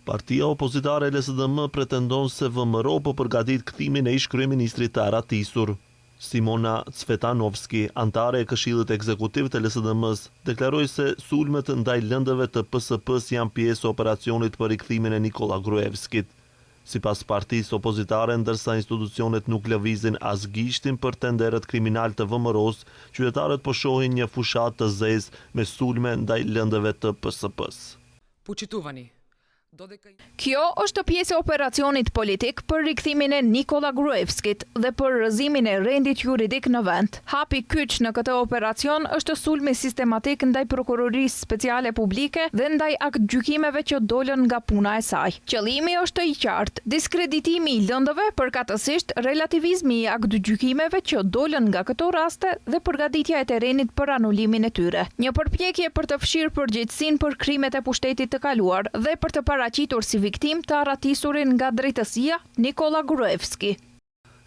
Partia opozitare LSDM pretendon se VMRO po përgatit kthimin e ish kryeministrit të aratisur. Simona Cvetanovski, antare e Këshillit Ekzekutiv të LSDM-s, deklaroi se sulmet ndaj lëndëve të PSP-s janë pjesë e operacionit për rikthimin e Nikola Gruevskit. Sipas partisë opozitare, ndërsa institucionet nuk lëvizin as gishtin për tenderet kriminal të VMRO-s, qytetarët po shohin një fushat të zezë me sulme ndaj lëndëve të PSP-s. Kjo është pjesë e operacionit politik për rikthimin e Nikola Gruevskit dhe për rrëzimin e rendit juridik në vend. Hapi kyç në këtë operacion është sulmi sistematik ndaj prokurorisë speciale publike dhe ndaj aktgjykimeve që dolën nga puna e saj. Qëllimi është i qartë: diskreditimi i lëndëve, përkatësisht relativizmi i aktgjykimeve që dolën nga këto raste dhe përgatitja e terrenit për anulimin e tyre. Një përpjekje për të fshirë përgjegjësinë për krimet e pushtetit të kaluar dhe për të paraqitur si viktim të arratisurin nga drejtësia Nikola Gruevski.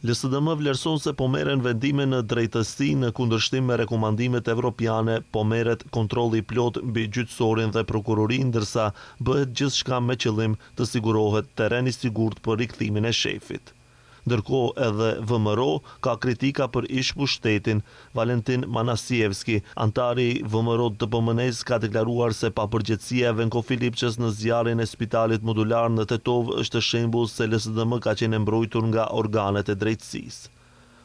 LSDM vlerëson se po merren vendime në drejtësi në kundërshtim me rekomandimet evropiane, po merret kontrolli plot mbi gjyqësorin dhe prokurorin, ndërsa bëhet gjithçka me qëllim të sigurohet terren i sigurt për rikthimin e shefit. Ndërkohë edhe VMRO ka kritika për ish pushtetin. Valentin Manasievski, antari i VMRO DPMN-s, ka deklaruar se papërgjegjësia e Venko Filipçës në zjarrin e spitalit modular në Tetov është shembull se LSDM ka qenë mbrojtur nga organet e drejtësisë.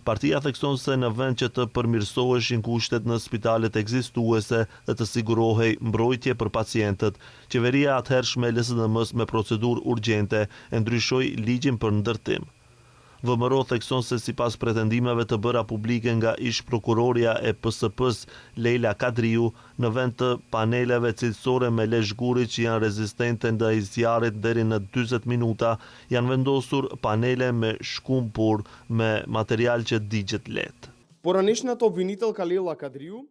Partia thekson se në vend që të përmirësoheshin kushtet në spitalet ekzistuese dhe të sigurohej mbrojtje për pacientët, qeveria atëhershme e LSDM-s me procedurë urgjente e ndryshoi ligjin për ndërtim. VMRO thekson se sipas pretendimeve të bëra publike nga ish prokuroria e PSP-s Leila Kadriu, në vend të paneleve cilësore me lesh guri që janë rezistente ndaj zjarrit deri në 40 minuta, janë vendosur panele me shkumpur me material që digjet lehtë. Пораничната обвинителка Лейла Кадриu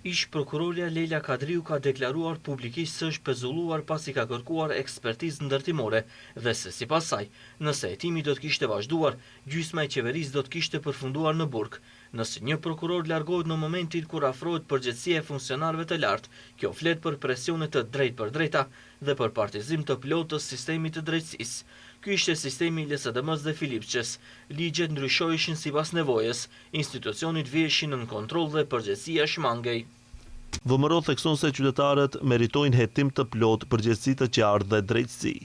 Ish prokuroria Leila Kadriu ka deklaruar publikisht se është pezulluar pasi ka kërkuar ekspertizë ndërtimore dhe se sipas saj, nëse hetimi do të kishte vazhduar, gjysma e qeverisë do të kishte përfunduar në burg. Nëse një prokuror largohet në momentin kur afrohet përgjegjësia e funksionarëve të lartë, kjo flet për presione të drejtë për drejta dhe për partizim të plotë të sistemit të drejtësisë. Ky ishte sistemi i LSDM-s dhe Filipçës. Ligjet ndryshoheshin sipas nevojës, institucionit viheshin nën kontroll dhe përgjegjësia shmangej. VMRO thekson se qytetarët meritojnë hetim të plotë, përgjegjësi të qartë dhe drejtësi.